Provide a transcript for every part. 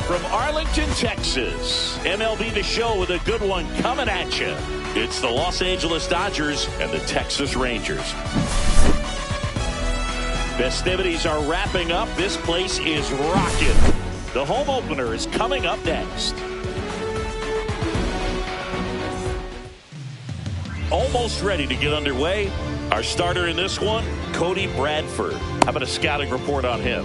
From Arlington, Texas, MLB The Show with a good one coming at you. It's the Los Angeles Dodgers and the Texas Rangers. Festivities are wrapping up. This place is rocking. The home opener is coming up next. Almost ready to get underway. Our starter in this one, Cody Bradford. How about a scouting report on him?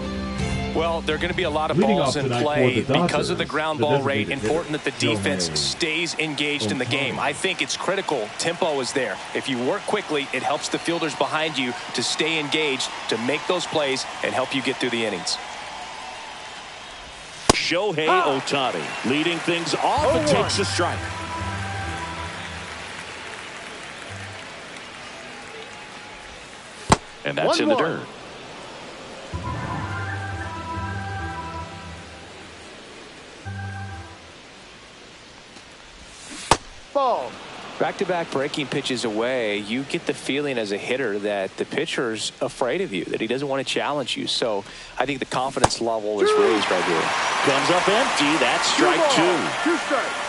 Well, there are going to be a lot of balls in play because of the ground ball rate. Important that the defense stays engaged in the game. I think it's critical. Tempo is there. If you work quickly, it helps the fielders behind you to stay engaged, to make those plays, and help you get through the innings. Shohei Ohtani leading things off and takes a strike. And that's in the dirt. Ball. Back-to-back breaking pitches away, you get the feeling as a hitter that the pitcher's afraid of you, that he doesn't want to challenge you. So I think the confidence level is raised right here. Comes up empty. That's strike two. 2 strikes.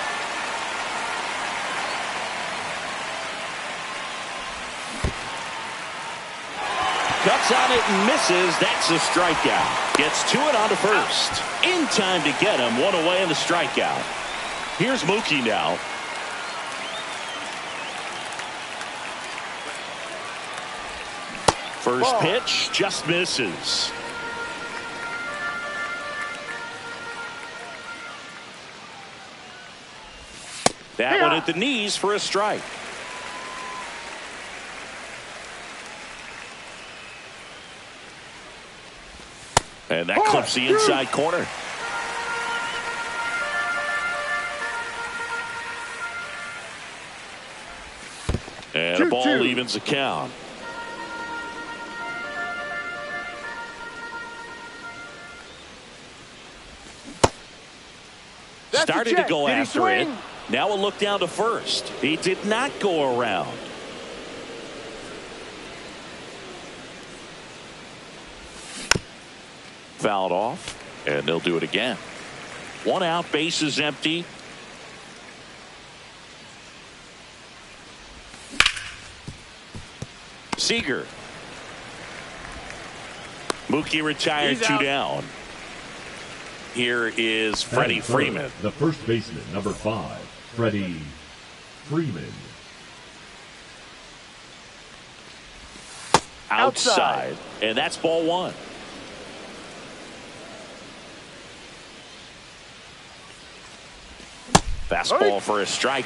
Cuts on it and misses. That's a strikeout. Gets to it on to first. In time to get him. One away in the strikeout. Here's Mookie now. First pitch just misses. That one at the knees for a strike. And that clips the inside corner. And a ball evens the count. Started to go after it. Now a look down to first. He did not go around. Fouled off, and they'll do it again. 1 out, bases empty. Seager. Mookie retired, 2 down. Here is Freddie Freeman. The first baseman, number 5, Freddie Freeman. Outside. And that's ball 1. Fastball for a strike.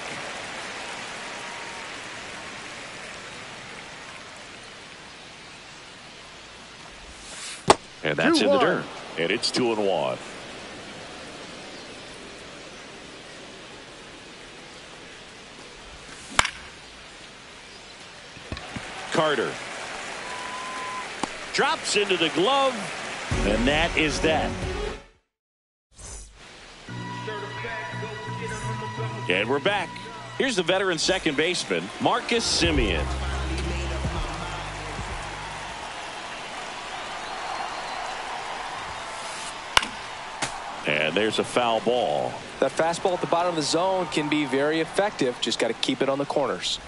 And that's in the dirt. And it's 2-1. Carter drops into the glove, and that is that. And we're back. Here's the veteran second baseman, Marcus Semien. And there's a foul ball. That fastball at the bottom of the zone can be very effective. Just got to keep it on the corners.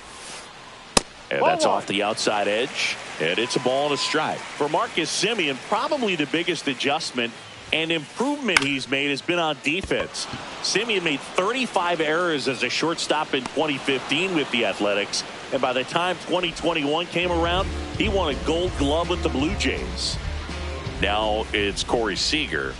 And that's off the outside edge. And it's a ball and a strike. For Marcus Semien, probably the biggest adjustment and improvement he's made has been on defense. Semien made 35 errors as a shortstop in 2015 with the Athletics. And by the time 2021 came around, he won a Gold Glove with the Blue Jays. Now it's Corey Seager.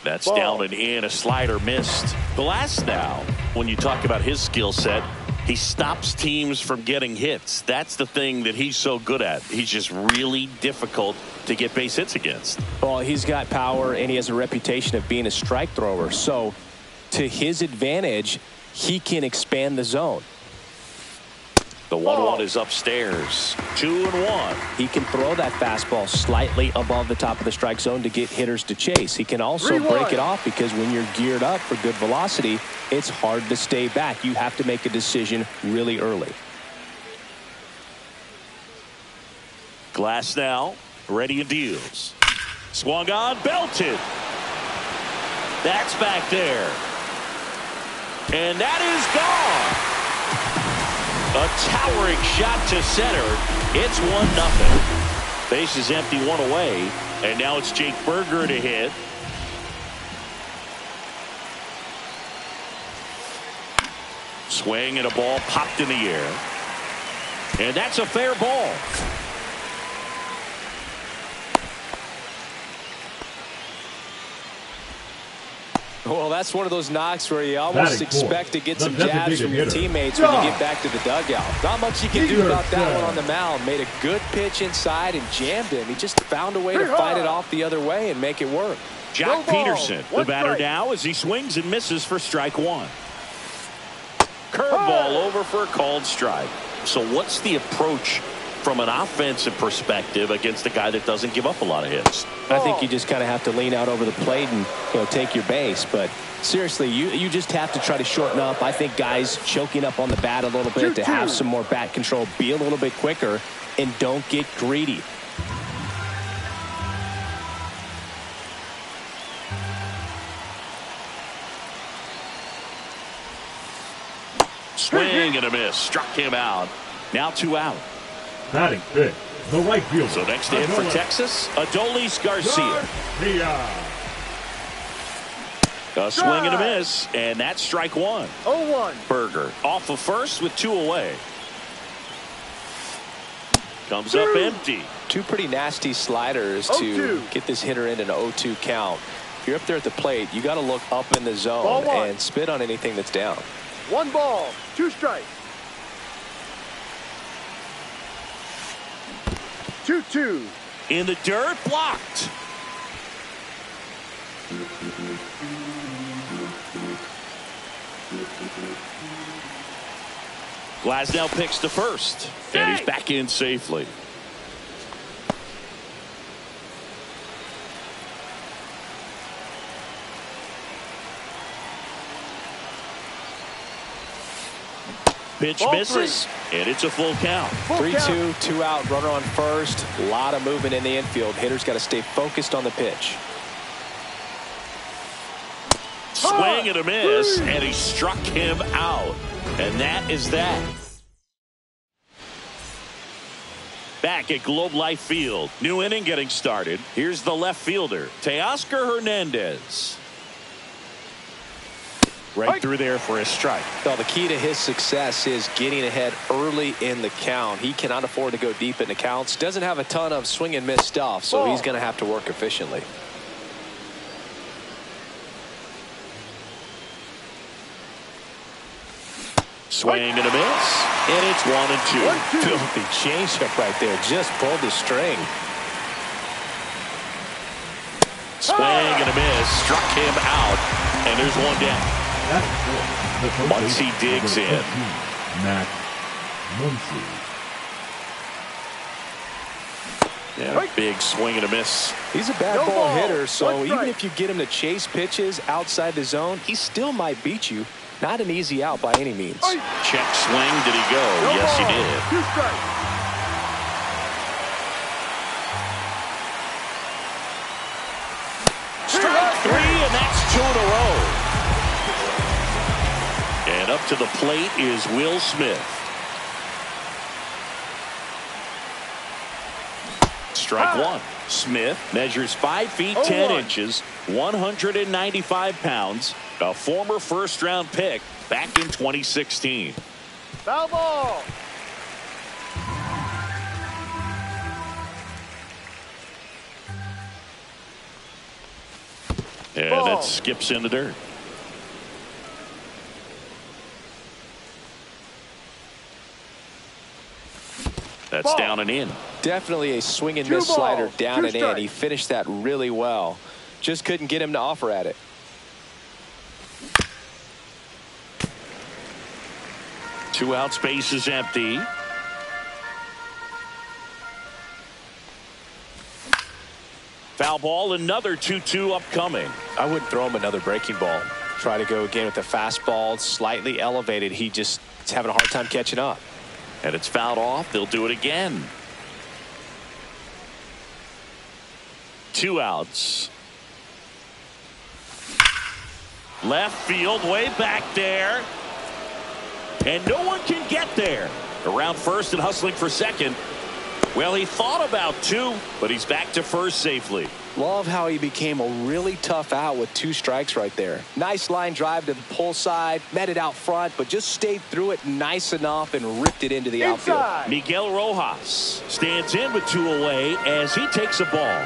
That's down and in. A slider missed. The last now, when you talk about his skill set, he stops teams from getting hits. That's the thing that he's so good at. He's just really difficult to get base hits against. Well, he's got power, and he has a reputation of being a strike thrower. So, to his advantage, he can expand the zone. The 1-1 is upstairs. 2-1. He can throw that fastball slightly above the top of the strike zone to get hitters to chase. He can also break it off because when you're geared up for good velocity, it's hard to stay back. You have to make a decision really early. Glass now, ready and deals. Swung on, belted. That's back there. And that is gone. A towering shot to center. It's 1-0. Base is empty, one away. And now it's Jake Berger to hit. Swing and a ball popped in the air. And that's a fair ball. Well, that's one of those knocks where you almost expect to get some jabs from your teammates when you get back to the dugout. Not much you can do about that one on the mound. Made a good pitch inside and jammed him. He just found a way to fight it off the other way and make it work. Jack Peterson, the batter now, as he swings and misses for strike one. Curveball over for a called strike. So what's the approach from an offensive perspective against a guy that doesn't give up a lot of hits? I think you just kind of have to lean out over the plate and take your base. But seriously, you just have to try to shorten up. I think guys choking up on the bat a little bit to have some more bat control, be a little bit quicker, and don't get greedy. Swing and a miss. Struck him out. Now 2 out. Batting fifth, the right fielder. So next in for Texas, Adolis Garcia. A swing and a miss, and that's strike one. 0-1. Berger off of first with 2 away. Comes up empty. Two pretty nasty sliders to get this hitter in an 0-2 count. If you're up there at the plate, you got to look up in the zone and spit on anything that's down. 1 ball, 2 strikes. 2-2. In the dirt, blocked. Glasnow picks to first, and he's back in safely. Pitch misses, and it's a full count. 3-2, 2 out, runner on first. A lot of movement in the infield. Hitter's got to stay focused on the pitch. Swing and a miss, and he struck him out. And that is that. Back at Globe Life Field. New inning getting started. Here's the left fielder, Teoscar Hernandez. Right through there for a strike. Well, the key to his success is getting ahead early in the count. He cannot afford to go deep in the counts. Doesn't have a ton of swing and miss stuff, so he's going to have to work efficiently. Swing and a miss, and it's 1-2. Filthy changeup right there. Just pulled the string. Swing and a miss, struck him out, and there's one down. Once he digs in. Yeah, big swing and a miss. He's a bad ball hitter, so even if you get him to chase pitches outside the zone, he still might beat you. Not an easy out by any means. Check swing. Did he go? Yes, he did. 2 strikes. Strike 3, and that's 2 in a row. And up to the plate is Will Smith. Strike 1. Smith measures 5 feet 10 inches, 195 pounds, a former first-round pick back in 2016. Foul ball. And that skips in the dirt. That's down and in. Definitely a swing and miss slider down and in. He finished that really well. Just couldn't get him to offer at it. Two out, space is empty. Foul ball, another 2-2 upcoming. I wouldn't throw him another breaking ball. Try to go again with the fastball, slightly elevated. He just is having a hard time catching up. And it's fouled off. They'll do it again. 2 outs. Left field, way back there. And no one can get there. Around first and hustling for second. Well, he thought about two, but he's back to first safely. Love how he became a really tough out with 2 strikes right there. Nice line drive to the pull side, met it out front, but just stayed through it nice enough and ripped it into the outfield. Miguel Rojas stands in with 2 away as he takes a ball.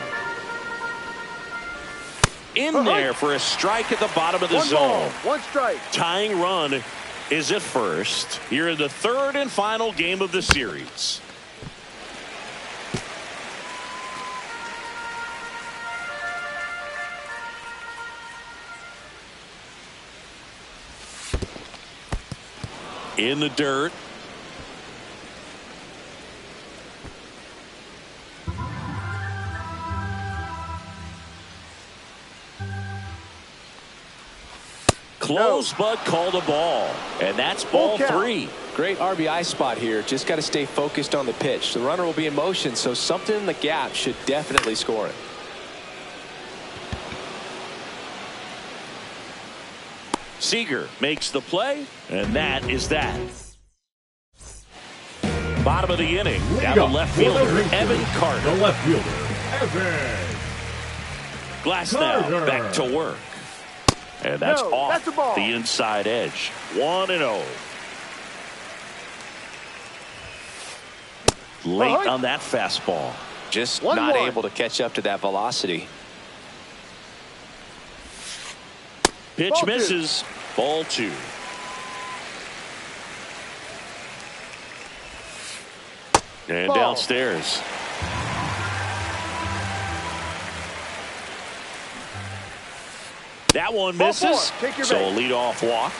In there for a strike at the bottom of the zone. 1 strike. Tying run is at first here in the 3rd and final game of the series. In the dirt. Close, but called a ball. And that's ball 3. Great RBI spot here. Just got to stay focused on the pitch. The runner will be in motion, so something in the gap should definitely score it. Seager makes the play, and that is that. Bottom of the inning. Down the left fielder, Evan Carter. The left fielder, Evan. Glasnow back to work. And that's off that's a ball. the inside edge. 1-0. Late on that fastball. Just not able to catch up to that velocity. Pitch misses. Ball 2. And downstairs. That one misses. So a leadoff walk.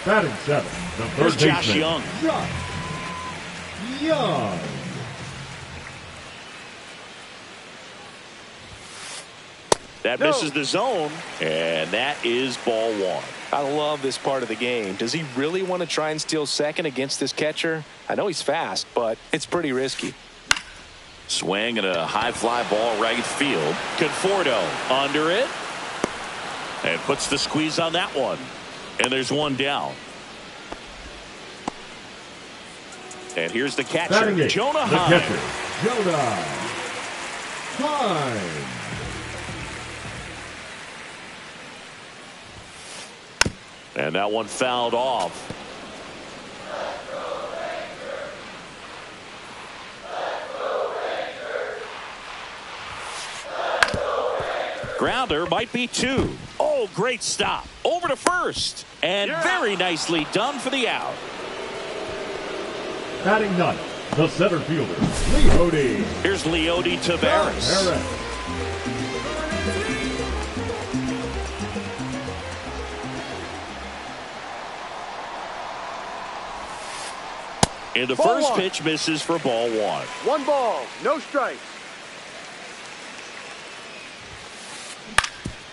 Batting 7. The There's third Josh baseman, Young. Young. That misses the zone, and that is ball 1. I love this part of the game. Does he really want to try and steal second against this catcher? I know he's fast, but it's pretty risky. Swing and a high fly ball right field. Conforto under it. And puts the squeeze on that one. And there's one down. And here's the catcher, Jonah Heim. Jonah Heim. And that one fouled off. Grounder might be 2. Oh, great stop. Over to first. And very nicely done for the out. Batting 9. The center fielder, Leody. Here's Leody Taveras. And the first pitch misses for ball 1. 1 ball, no strikes.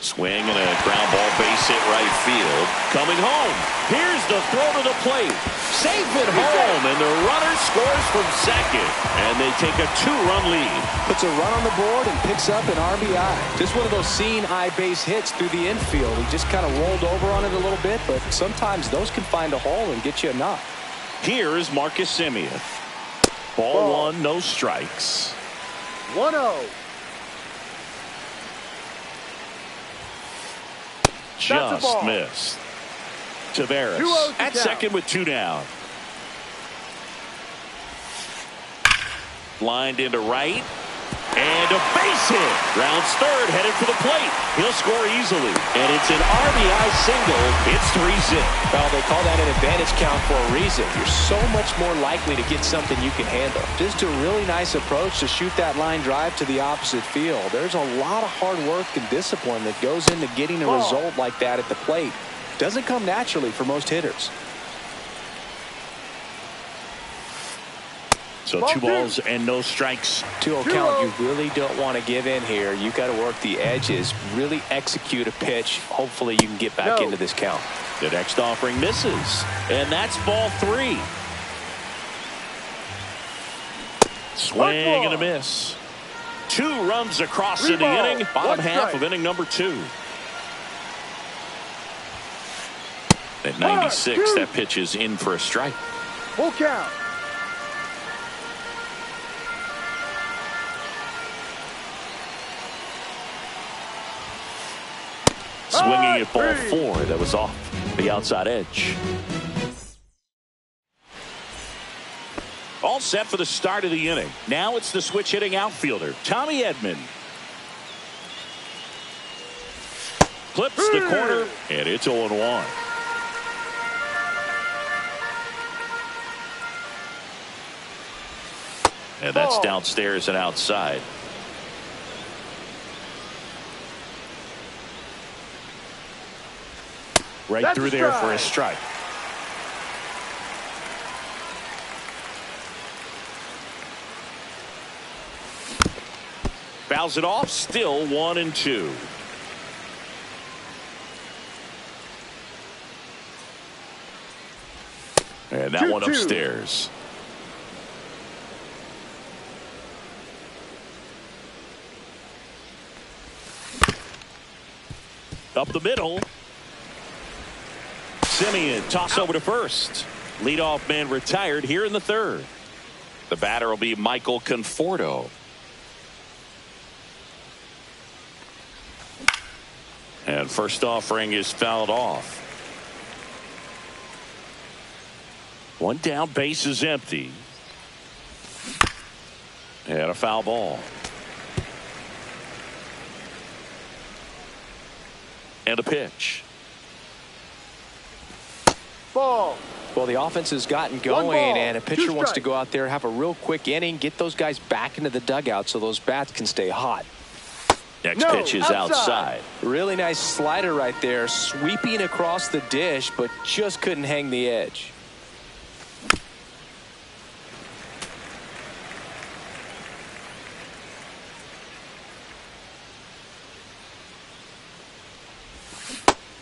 Swing and a ground ball base hit right field. Coming home. Here's the throw to the plate. Safe at home, and the runner scores from second. And they take a 2-run lead. Puts a run on the board and picks up an RBI. Just one of those seeing eye base hits through the infield. He just kind of rolled over on it a little bit, but sometimes those can find a hole and get you a knock. Here is Marcus Semien. Ball 1, no strikes. 1-0. Just missed. Taveras at second with 2 down. Lined into right. And a base hit. Rounds third, headed for the plate. He'll score easily. And it's an RBI single. It's 3-zip. Well, they call that an advantage count for a reason. You're so much more likely to get something you can handle. Just a really nice approach to shoot that line drive to the opposite field. There's a lot of hard work and discipline that goes into getting a result like that at the plate. Doesn't come naturally for most hitters. So 2 balls and no strikes. 2-0 count. You really don't want to give in here. You got to work the edges, really execute a pitch. Hopefully you can get back into this count. The next offering misses, and that's ball 3. Swing and a miss. 2 runs across in the inning. Bottom half of inning number 2. At 96, that pitch is in for a strike. Full count. Swinging at ball 4. That was off the outside edge. All set for the start of the inning. Now it's the switch hitting outfielder, Tommy Edman. Clips the corner, and it's 0-1. And that's downstairs and outside. Right through there for a strike. Fouls it off, still 1-2. And that one upstairs. Up the middle. Semien toss over to first. Leadoff man retired here in the third. The batter will be Michael Conforto. And first offering is fouled off. One down, base is empty. And a foul ball. And a pitch. Ball. Well, the offense has gotten going, and a pitcher wants to go out there, have a real quick inning, get those guys back into the dugout so those bats can stay hot. Next pitch is outside. Really nice slider right there, sweeping across the dish, but just couldn't hang the edge.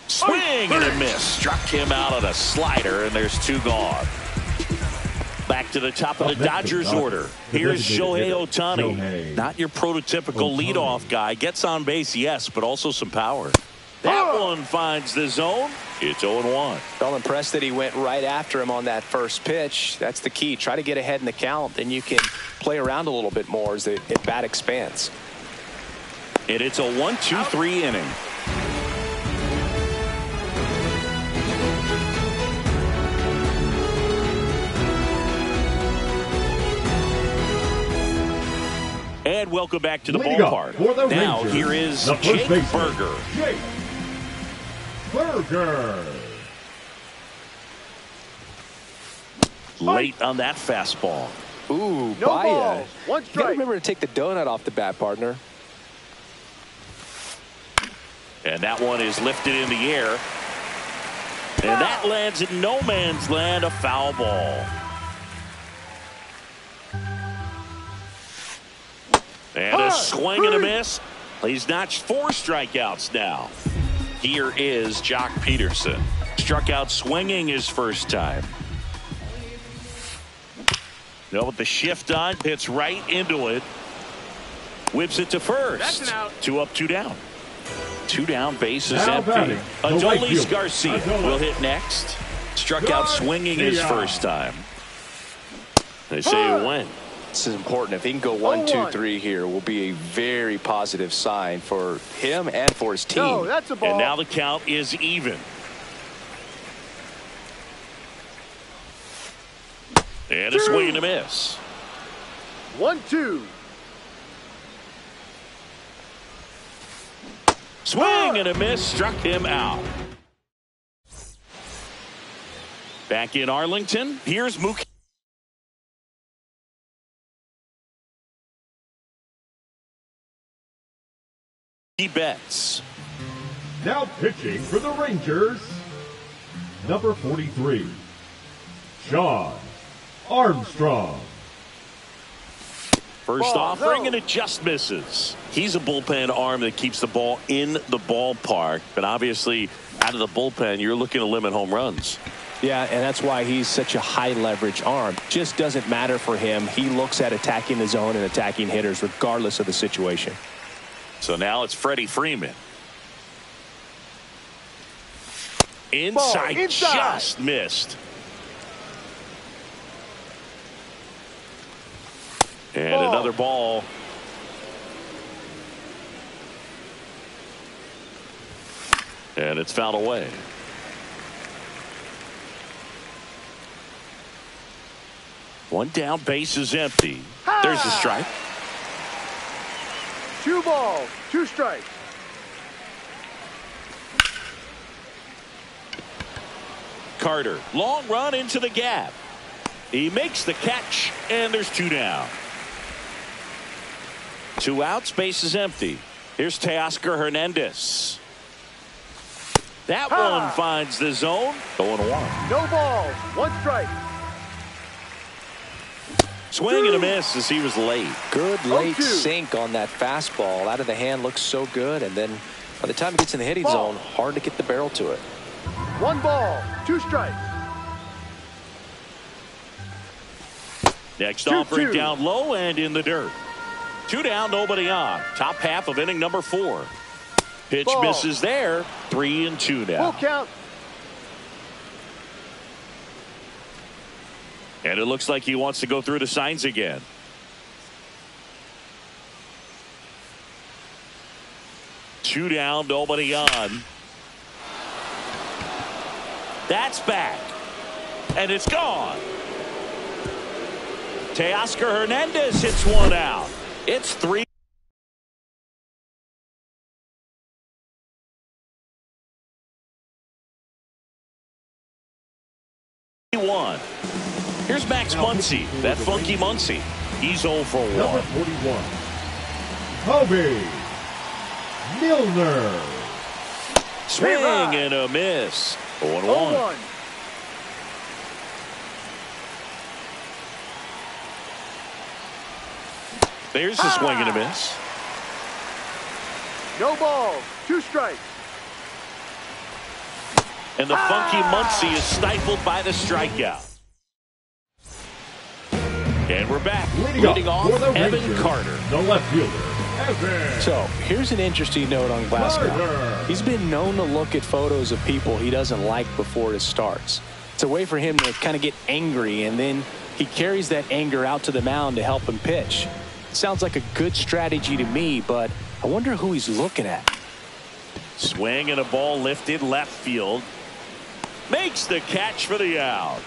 Swing and a miss. Struck him out on a slider, and there's 2 gone. Back to the top of the Dodgers order. Here's Shohei Ohtani. Not your prototypical leadoff guy. Gets on base, yes, but also some power. That one finds the zone. It's 0-1. Well, impressed that he went right after him on that first pitch. That's the key. Try to get ahead in the count, then you can play around a little bit more as the bat expands. And it's a 1-2-3 inning. And welcome back to the ballpark. Now Rangers, here is Jake Burger. Jake Burger. Late on that fastball. Ooh, no ball. One strike. You gotta remember to take the donut off the bat, partner. And that one is lifted in the air. And that lands in no man's land, a foul ball. And a swing and a miss. He's notched 4 strikeouts now. Here is Jock Peterson. Struck out swinging his first time. No, with the shift on, hits right into it. Whips it to first. That's an out. 2 up, 2 down. 2 down, base is Now empty. batting, the right Adolis fielder, Garcia will hit next. Struck out swinging his first time. They say he went. This is important. If he can go 1, 2, 3 here, will be a very positive sign for him and for his team. No, that's a ball. And now the count is even. And a swing and a miss. 1-2. Swing and a miss, struck him out. Back in Arlington, here's Mookie Betts. Now pitching for the Rangers, number 43, Sean Armstrong. First offering, and it just misses. He's a bullpen arm that keeps the ball in the ballpark, but obviously out of the bullpen, you're looking to limit home runs. Yeah, and that's why he's such a high leverage arm. Just doesn't matter for him. He looks at attacking the zone and attacking hitters regardless of the situation. So now it's Freddie Freeman. Inside, just missed. And another ball. And it's fouled away. One down, base is empty. There's the strike. 2 balls, 2 strikes. Carter, long run into the gap. He makes the catch, and there's 2 down. 2 outs, base is empty. Here's Teoscar Hernandez. That one finds the zone. 0-1. No balls, 1 strike. Swing and a miss as he was late. Good late sink on that fastball. Out of the hand, looks so good, and then by the time it gets in the hitting zone, hard to get the barrel to it. 1 ball, 2 strikes. Next offering down low and in the dirt. 2 down, nobody on. Top half of inning number 4. Pitch misses there. 3-2 now. Full count. And it looks like he wants to go through the signs again. Two down, nobody on. That's back. And it's gone. Teoscar Hernandez hits one out. It's 3-1. Here's Max Muncy, that funky Muncy. He's 0 for 1. Number 41, Kobe Milner. Swing and a miss. 0-1. There's a swing and a miss. No balls, 2 strikes. And the funky Muncy is stifled by the strikeout. And we're back. Leading off, Evan Rangers, Carter. The left fielder, Evan. So, here's an interesting note on Glasgow. He's been known to look at photos of people he doesn't like before it starts. It's a way for him to kind of get angry, and then he carries that anger out to the mound to help him pitch. Sounds like a good strategy to me, but I wonder who he's looking at. Swing and a ball lifted left field. Makes the catch for the out.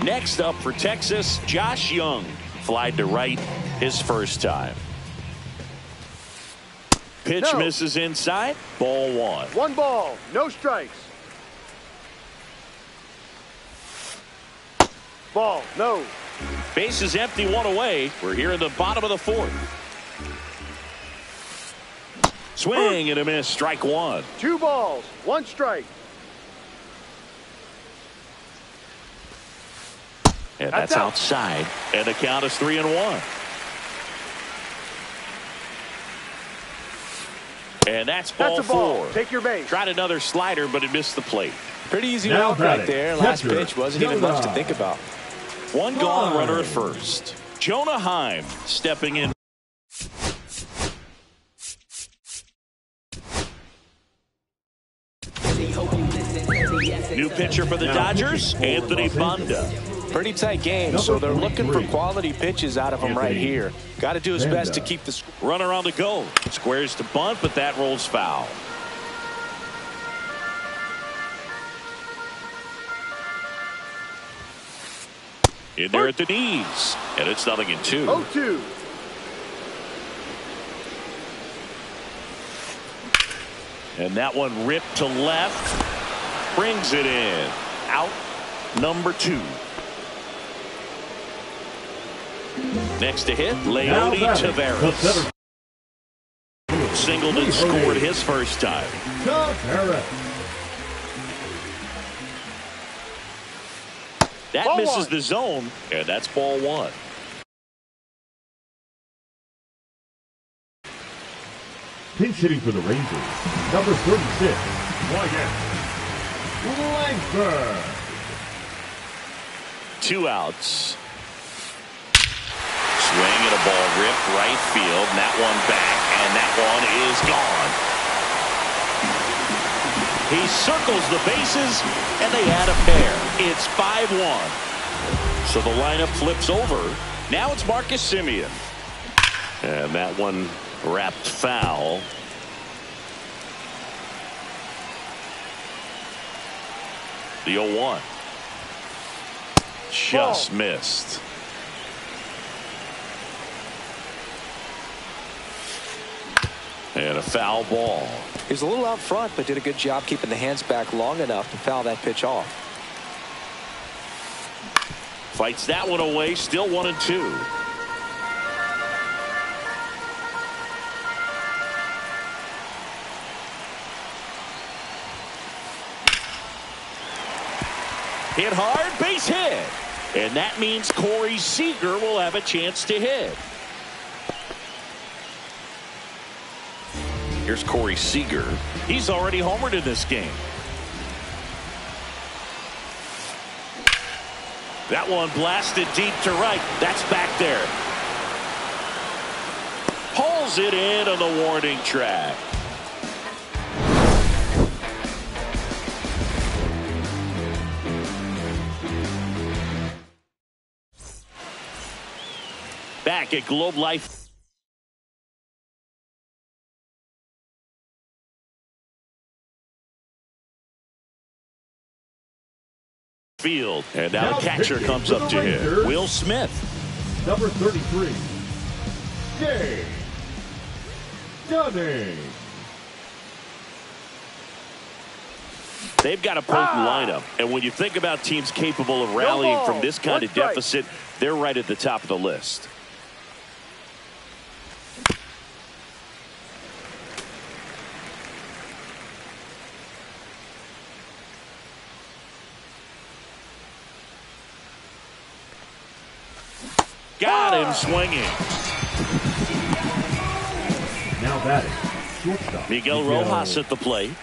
Next up for Texas, Josh Young. Flied to right his first time. Pitch misses inside. Ball 1. 1 ball, no strikes. Ball, no. Base is empty, 1 away. We're here in the bottom of the 4th. Swing and a miss. Strike 1. 2 balls, 1 strike. And that's outside. And the count is 3-1. And that's ball 4. Take your base. Tried another slider, but it missed the plate. Pretty easy walk right there. Last pitch wasn't even much to think about. 1 gone, runner at first. Jonah Heim stepping in. New pitcher for the Dodgers, Anthony Banda. Pretty tight game, so they're looking for quality pitches out of him right here. Got to do his best to keep the runner on the go. Squares to bunt, but that rolls foul. In there at the knees, and it's 0-2. 0-2. And that one ripped to left. Brings it in. Out number 2. Next to hit, Leody Taveras. Singleton scored his first time. That ball misses 1. the zone, and that's ball 1. Pinch hitting for the Rangers, number 36, Wyatt Langford. 2 outs. Swing and a ball ripped right field, and that one back, and that one is gone. He circles the bases, and they add a pair. It's 5-1. So the lineup flips over. Now it's Marcus Semien. And that one wrapped foul. The 0-1. Just missed. And a foul ball. He was a little out front, but did a good job keeping the hands back long enough to foul that pitch off. Fights that one away, still 1-2. Hit hard, base hit. And that means Corey Seager will have a chance to hit. Here's Corey Seager. He's already homered in this game. That one blasted deep to right. That's back there. Pulls it in on the warning track. Back at Globe Life Field, and now the catcher comes up to him. Will Smith. Number 33, Jay Dunning. They've got a potent lineup, and when you think about teams capable of rallying from this kind of deficit, they're right at the top of the list. Got him swinging. Now batting, shortstop Miguel Rojas at the plate.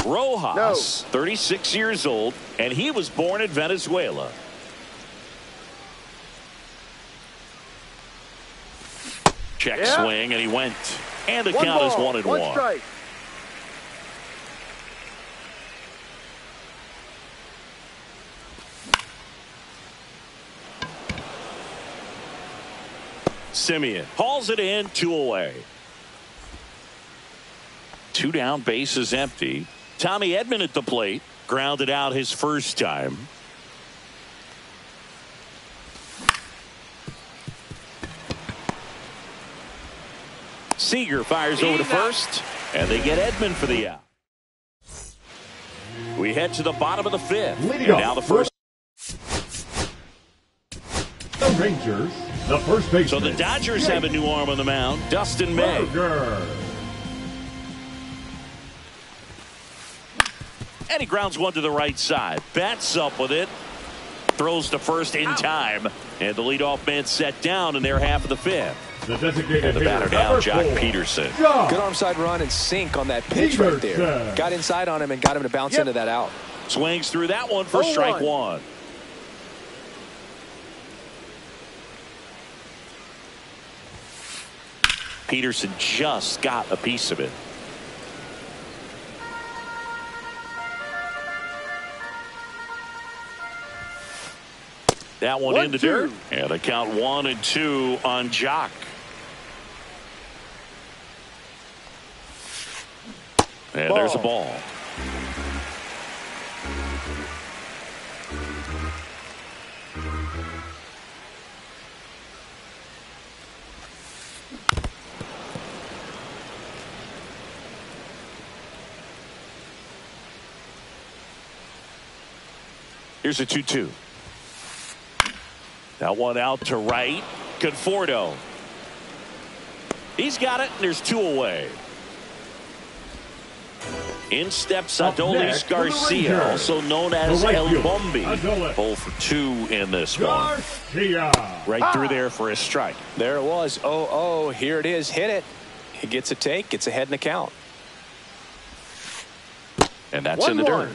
Rojas, 36 years old, and he was born in Venezuela. Check swing, and he went. And the count is 1-1. Strike. Semien hauls it in, 2 away. 2 down, base is empty. Tommy Edman at the plate, grounded out his first time. Seager fires over to first, and they get Edman for the out. We head to the bottom of the 5th. And now the first. The Rangers, the first baseman. So the Dodgers have a new arm on the mound, Dustin May. And he grounds one to the right side. Bats up with it. Throws to first in time. And the leadoff man set down in their half of the 5th. The designated and the batter down, Jock Peterson. Good arm side run and sink on that pitch right there. Got inside on him and got him to bounce into that out. Swings through that one for strike 1. Peterson just got a piece of it. That one in the dirt. And a count 1-2 on Jock. And there's a ball. Here's a 2-2. That one out to right. Conforto. He's got it, and there's 2 away. In steps Adolis Garcia, also known as El Bombi. Both for 2 in this one. Right through there for a strike. There it was. 0-0. Here it is. Hit it. He gets a take. Gets ahead in the count. And that's in the dirt.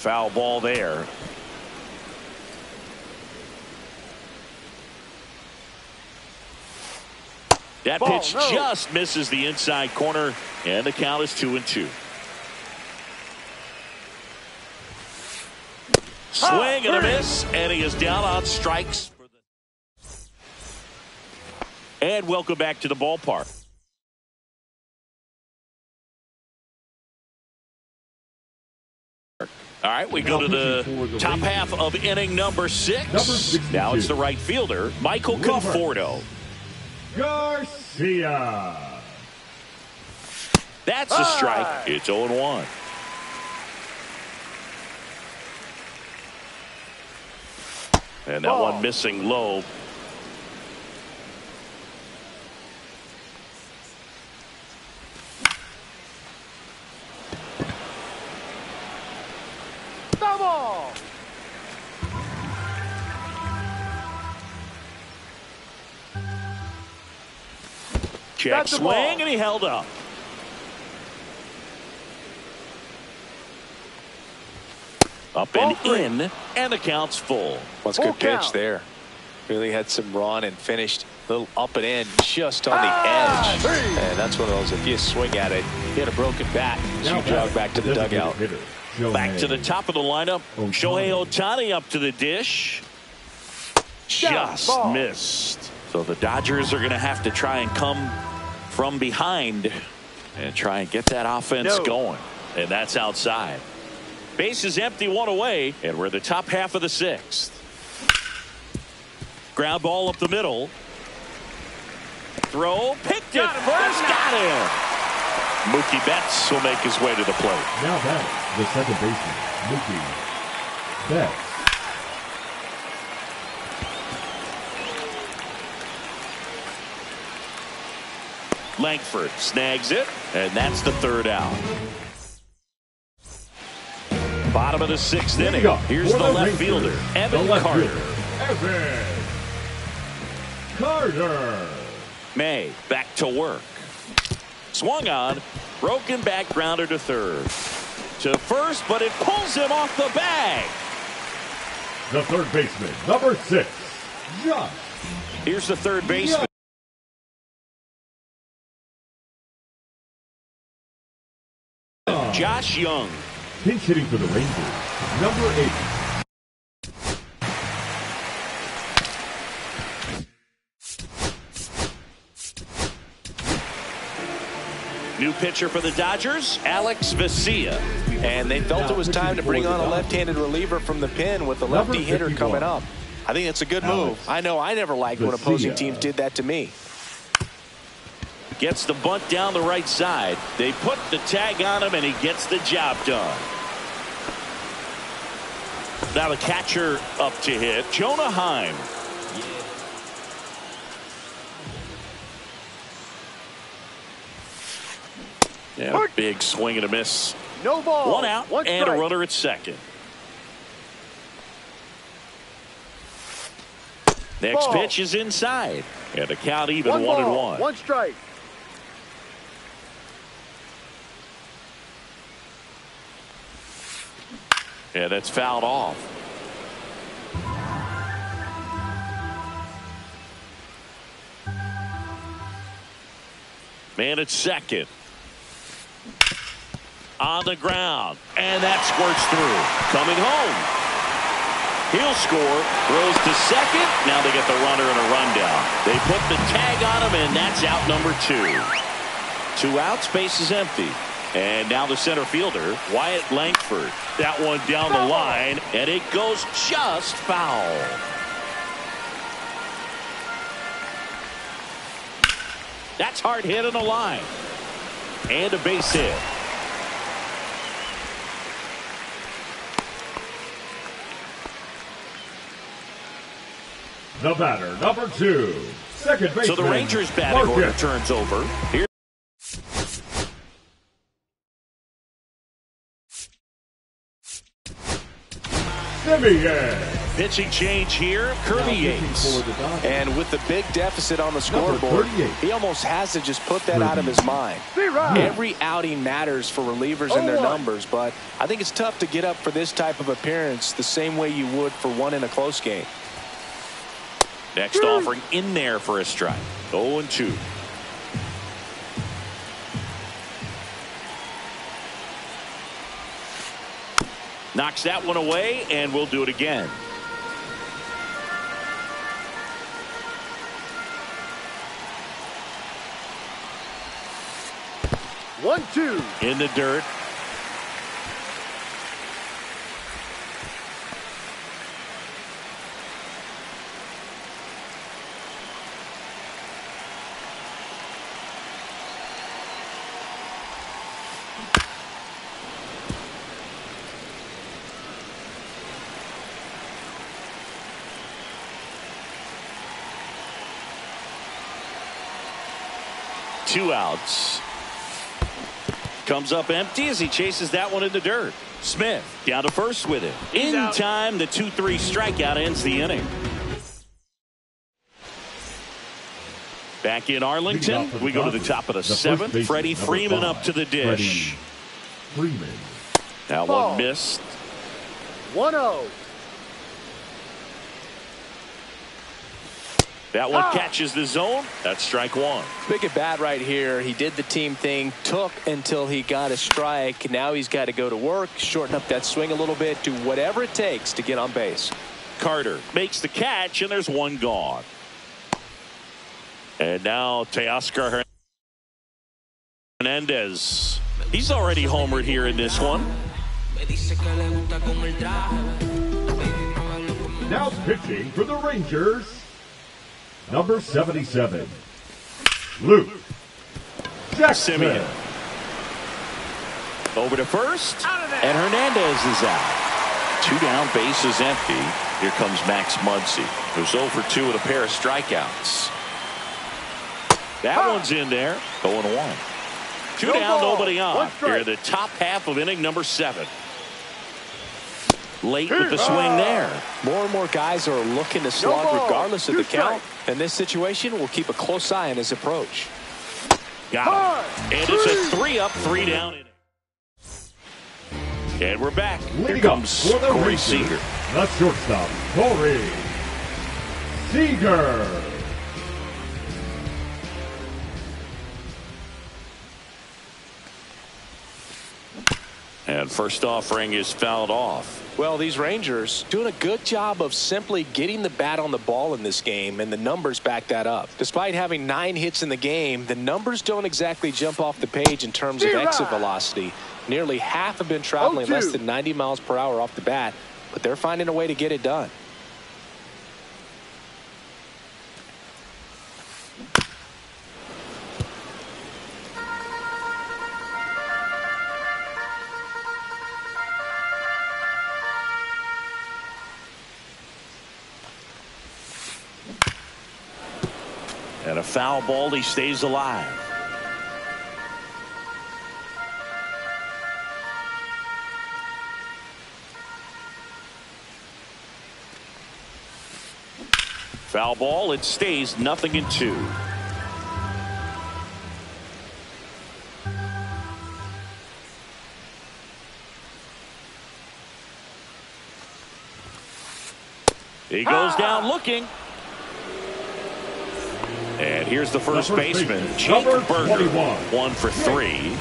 Foul ball there. That pitch just misses the inside corner, and the count is 2-2. Swing and a miss, and he is down on strikes. And welcome back to the ballpark. All right, we go to the top half of inning number 6. Now it's the right fielder, Michael Conforto. Garcia. That's a strike. It's 0-1. And that one missing low. Double. Check swing, and he held up. Up and in, and the count's full. That's a good pitch there. Really had some run and finished a little up and in just on the edge. And that's one of those, if you swing at it, you had a broken bat, so you jog back to the dugout. Back to the top of the lineup. Shohei Ohtani up to the dish. Just missed. So the Dodgers are going to have to try and come from behind and try and get that offense going. And that's outside. Base is empty, 1 away, and we're in the top half of the 6th. Ground ball up the middle. Throw, picked it first, got him. Mookie Betts will make his way to the plate. Now that's the second baseman, Mookie Betts. Langford snags it, and that's the 3rd out. Bottom of the 6th inning. Here's the left fielder, Evan Carter. Evan Carter. May back to work. Swung on, broken back grounder to 3rd. To first, but it pulls him off the bag. The 3rd baseman, number 6, Josh. Here's the 3rd baseman. Josh Young. Pinch hitting for the Rangers, number 8. New pitcher for the Dodgers, Alex Vesia. And they felt it was time to bring on a left-handed reliever from the pen with the lefty hitter coming up. I think it's a good move. I know I never liked when opposing teams did that to me. Gets the bunt down the right side. They put the tag on him, and he gets the job done. Now the catcher up to hit, Jonah Heim. Yeah, a big swing and a miss. No ball. 1 out, and a runner at second. Next pitch is inside, and the count even 1-1. 1 strike. Yeah, that's fouled off. Man at second. On the ground, and that squirts through. Coming home. He'll score, throws to second. Now they get the runner and a rundown. They put the tag on him, and that's out number 2. 2 outs, base is empty. And now the center fielder, Wyatt Langford. That one down the line, and it goes just foul. That's hard hit on the line. And a base hit. The batter, number 2, second baseman. So the Rangers batting order turns over. Here. Simeon. Pitching change here, Kirby Yates. And with the big deficit on the scoreboard, he almost has to just put that out of his mind. Every outing matters for relievers and their numbers, but I think it's tough to get up for this type of appearance the same way you would for one in a close game. Next offering in there for a strike. 0-2. Knocks that one away, and we'll do it again. 1-2. In the dirt. Two outs. Comes up empty as he chases that one in the dirt. Smith down to first with it. In time, the 2-3 strikeout ends the inning. Back in Arlington, we go to the top of the seventh. Freddie Freeman up to the dish. That one missed. 1-0. That one catches the zone. That's strike one. Big at bat right here. He did the team thing, took until he got a strike. Now he's got to go to work, shorten up that swing a little bit, do whatever it takes to get on base. Carter makes the catch, and there's one gone. And now Teoscar Hernandez. He's already homered here in this one. Now pitching for the Rangers, number 77, Luke Jackson. Simeon. Over to first, and Hernandez is out. 2 down, bases empty. Here comes Max Muncy, who's 0 for 2 with a pair of strikeouts. That one's in there. 0-1. 2 down, nobody on. Here in the top half of inning number 7. Late with the swing there. More and more guys are looking to slug regardless of the count. In this situation, we'll keep a close eye on his approach. Got him. And it's a 3-up, 3 down inning. And we're back. Here comes Corey Seager. The shortstop, Corey Seager. And first offering is fouled off. Well, these Rangers doing a good job of simply getting the bat on the ball in this game, and the numbers back that up. Despite having 9 hits in the game, the numbers don't exactly jump off the page in terms of exit velocity. Nearly half have been traveling less than 90 miles per hour off the bat, but they're finding a way to get it done. And a foul ball, he stays alive. Foul ball, it stays 0-2. He goes down looking. And here's the first baseman, Jake Burger, 1 for 3.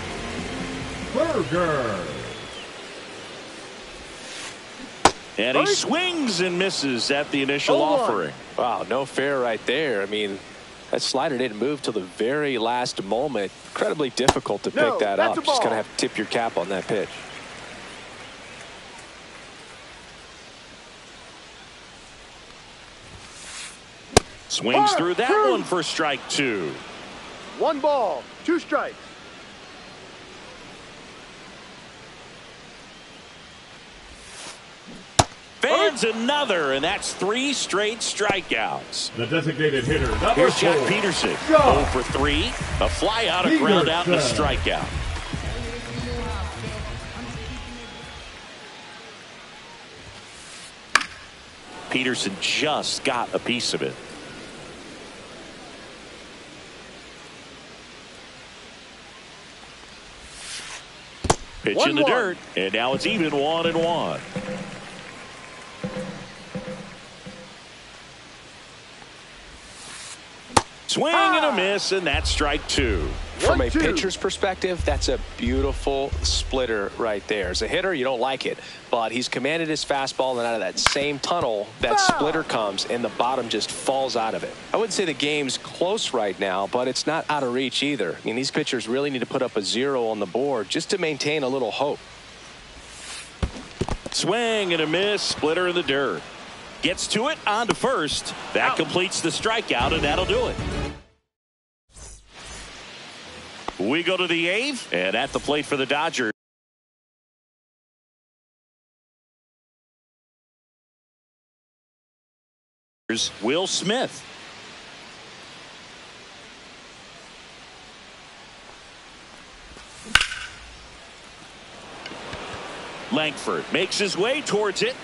Burger. And he swings and misses at the initial offering. Wow, no fair right there. I mean, that slider didn't move till the very last moment. Incredibly difficult to pick that up. Just going to have to tip your cap on that pitch. Swings through that one for strike 2. 1 ball, 2 strikes. Fans another, and that's 3 straight strikeouts. The designated hitter, number Here's 4, Jack Peterson, 0 for 3. A fly out, a ground out, and a strikeout. Peterson just got a piece of it. Pitch in the dirt, and now it's even 1-1. Swing and a miss, and that's strike two. From a pitcher's perspective, that's a beautiful splitter right there. As a hitter, you don't like it, but he's commanded his fastball, and out of that same tunnel, that splitter comes, and the bottom just falls out of it. I wouldn't say the game's close right now, but it's not out of reach either. I mean, these pitchers really need to put up a 0 on the board just to maintain a little hope. Swing and a miss, splitter in the dirt. Gets to it, on to first. That completes the strikeout, and that'll do it. We go to the 8th, and at the plate for the Dodgers, Will Smith. Langford makes his way towards it,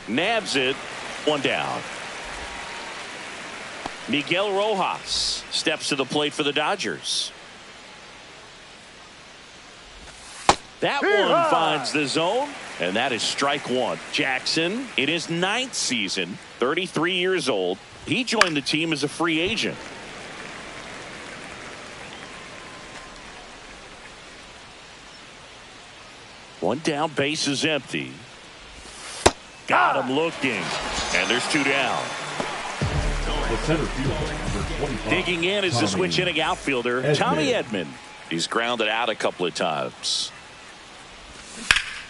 nabs it, 1 down. Miguel Rojas steps to the plate for the Dodgers. That one finds the zone, and that is strike 1. Jackson, in his 9th season, 33 years old, he joined the team as a free agent. One down, base is empty. Got him looking, and there's 2 down. The center fielder, number 25. Digging in is the switch inning outfielder, Tommy Edman. He's grounded out a couple of times.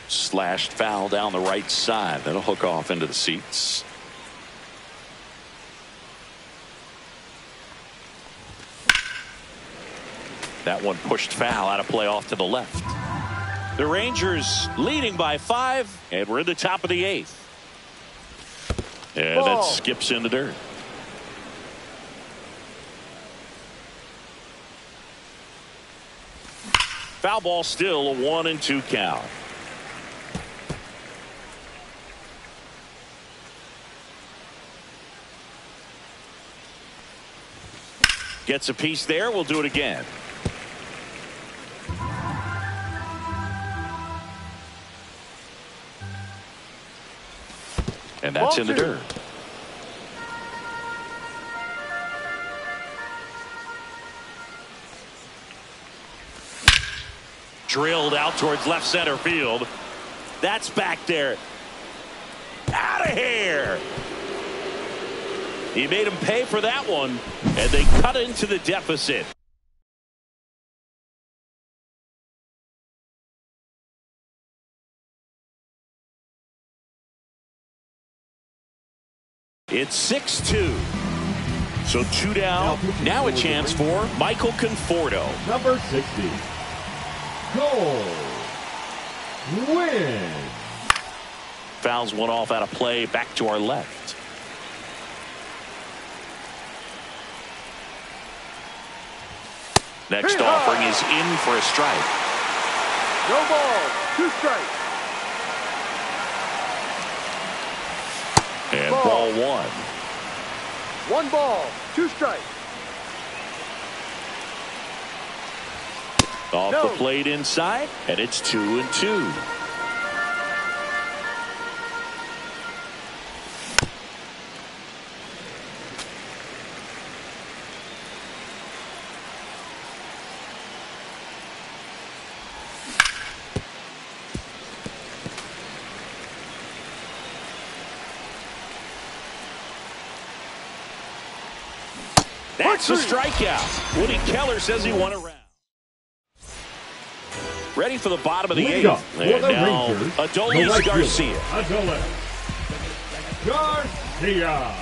Slashed foul down the right side. That'll hook off into the seats. That one pushed foul out of play off to the left. The Rangers leading by 5, and we're in the top of the 8th. And that skips in the dirt. Foul ball, still a 1-2 count. Gets a piece there. We'll do it again. And that's in the dirt. Drilled out towards left center field. That's back there. Out of here. He made him pay for that one, and they cut into the deficit. It's 6-2. So 2 down. Now a chance for Michael Conforto. Number 60. Goal. Win. Fouls one off out of play, back to our left. Next offering is in for a strike. No ball, 2 strikes. And ball 1. 1 ball, 2 strikes. Off the plate inside, and it's 2-2. That's a strikeout. Woody Keller says he won a round. Ready for the bottom of the 8th. And now Adolis Garcia. Adolis Garcia.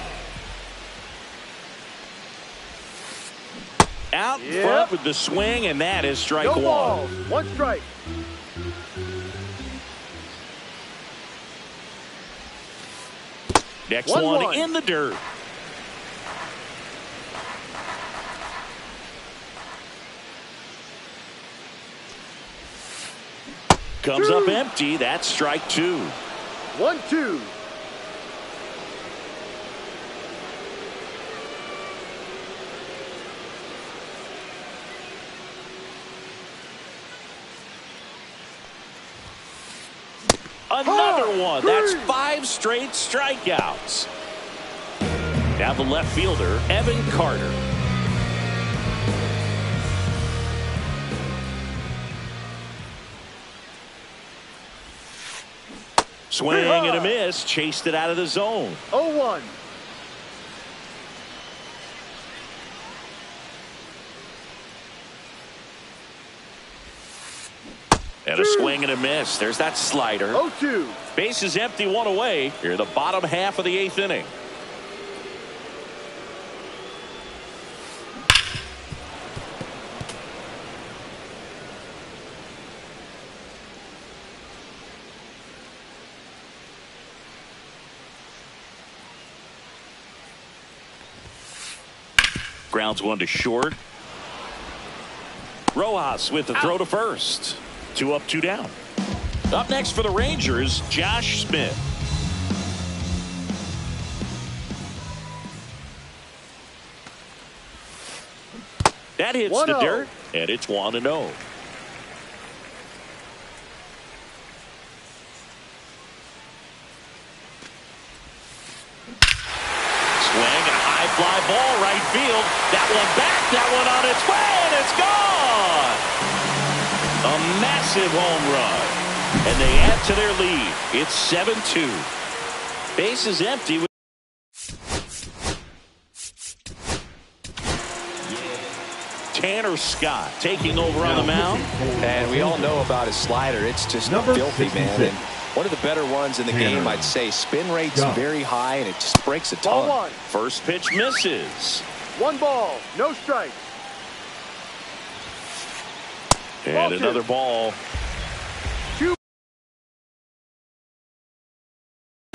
Out front with the swing, and that is strike 1. Ball, 1 strike. Next one in the dirt. Comes up empty. That's strike 2. 1-2. Another one. That's 5 straight strikeouts. Now the left fielder, Evan Carter. Swing and a miss. Chased it out of the zone. 0-1. And a swing and a miss. There's that slider. 0-2. Base is empty, 1 away. Here in the bottom half of the 8th inning. Grounds 1 to short. Rojas with the throw to first. 2 up, 2 down. Up next for the Rangers, Josh Smith. That hits the dirt, and it's 1-0. Fly ball right field. That one back. That one on its way, and it's gone. A massive home run. And they add to their lead. It's 7-2. Base is empty. Tanner Scott taking over on the mound. And we all know about his slider. It's just filthy, man. And one of the better ones in the game, I'd say. Spin rate's very high, and it just breaks a ton. Ball 1. First pitch misses. 1 ball, no strike. And another ball. 2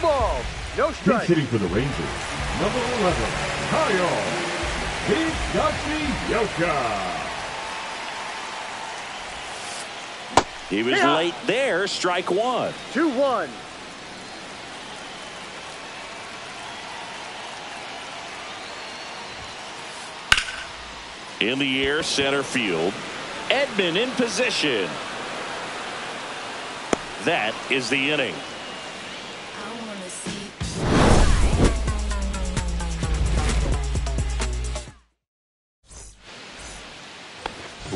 balls, no strike. Hitting for the Rangers, number 11, Kyle Higashioka. He was late there. Strike 1. 2-1. In the air, center field. Edman in position. That is the inning.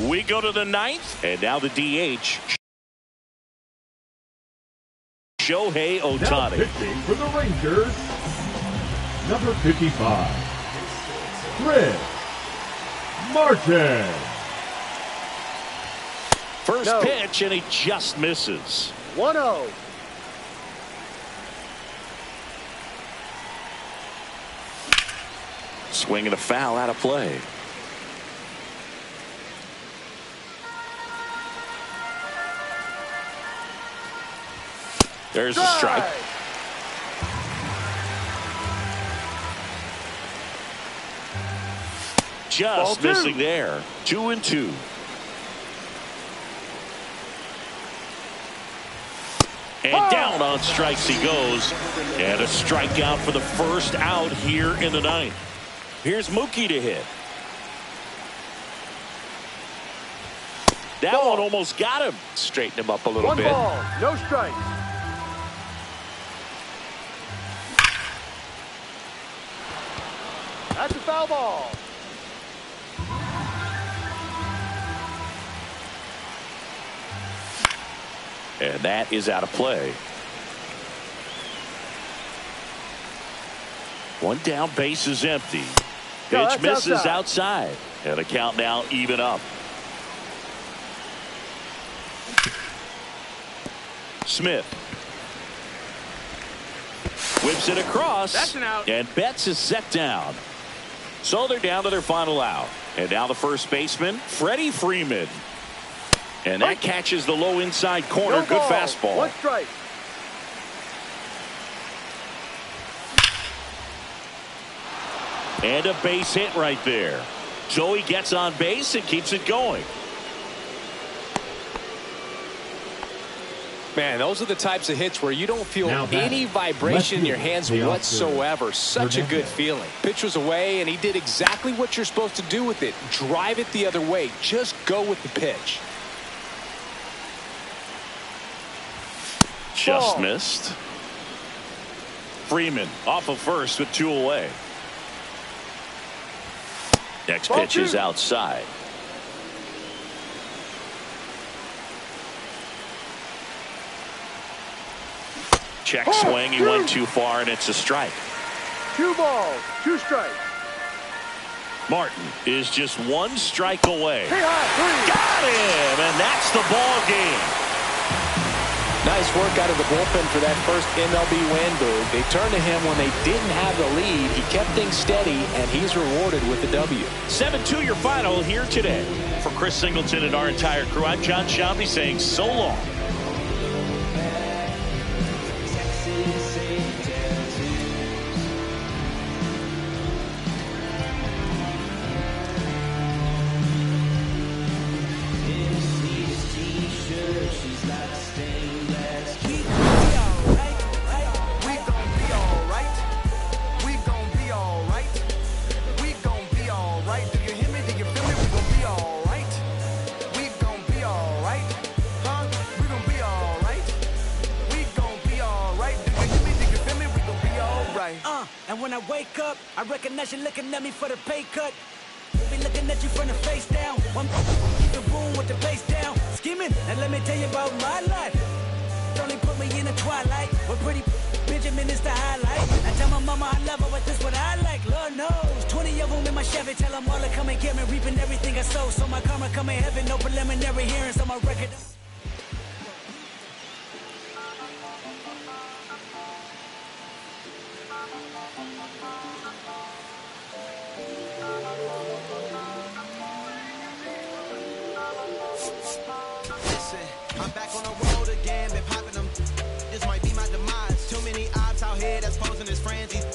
We go to the 9th, and now the DH. Shohei Now Ohtani. pitching for the Rangers, number 55, Chris Martin. First pitch, and he just misses. 1-0. Swing and a foul out of play. There's a strike. Just missing there. 2-2. And down on strikes he goes. And a strikeout for the first out here in the 9th. Here's Mookie to hit. That one almost got him. Straighten him up a little 1 bit. ball, no strikes. That's a foul ball. And that is out of play. 1 down, base is empty. Pitch misses outside. And the count now even up. Smith. Whips it across. That's an out. And Betts is set down. So they're down to their final out. And now the first baseman, Freddie Freeman. And that catches the low inside corner. No Good ball, fastball. 1 strike. And a base hit right there. So he gets on base and keeps it going. Man, those are the types of hits where you don't feel any vibration in your hands whatsoever. Such a good feeling. Pitch was away, and he did exactly what you're supposed to do with it. Drive it the other way. Just go with the pitch. Just Ball. missed. Freeman off of first with 2 away. Next Ball pitch is 2. outside. Check swing. He went too far, and it's a strike. 2 balls, 2 strikes. Martin is just 1 strike away. Hey, high, 3. Got him, and that's the ball game. Nice work out of the bullpen for that first MLB win, Boog. They turned to him when they didn't have the lead. He kept things steady, and he's rewarded with the W. 7-2 your final here today. For Chris Singleton and our entire crew, I'm John Shelby saying so long. And when I wake up, I recognize you looking at me for the pay cut. Be looking at you from the face down. One keep the room with the bass down. Skimming, and let me tell you about my life. Only put me in the twilight, but pretty Benjamin is the highlight. I tell my mama I love her, but this what I like. Lord knows, 20 of them in my Chevy. Tell them all to come and get me, reaping everything I sow. So my karma come in heaven, no preliminary hearings on my record. Listen, I'm back on the road again, been popping them. This might be my demise. Too many ops out here that's posing as friends. These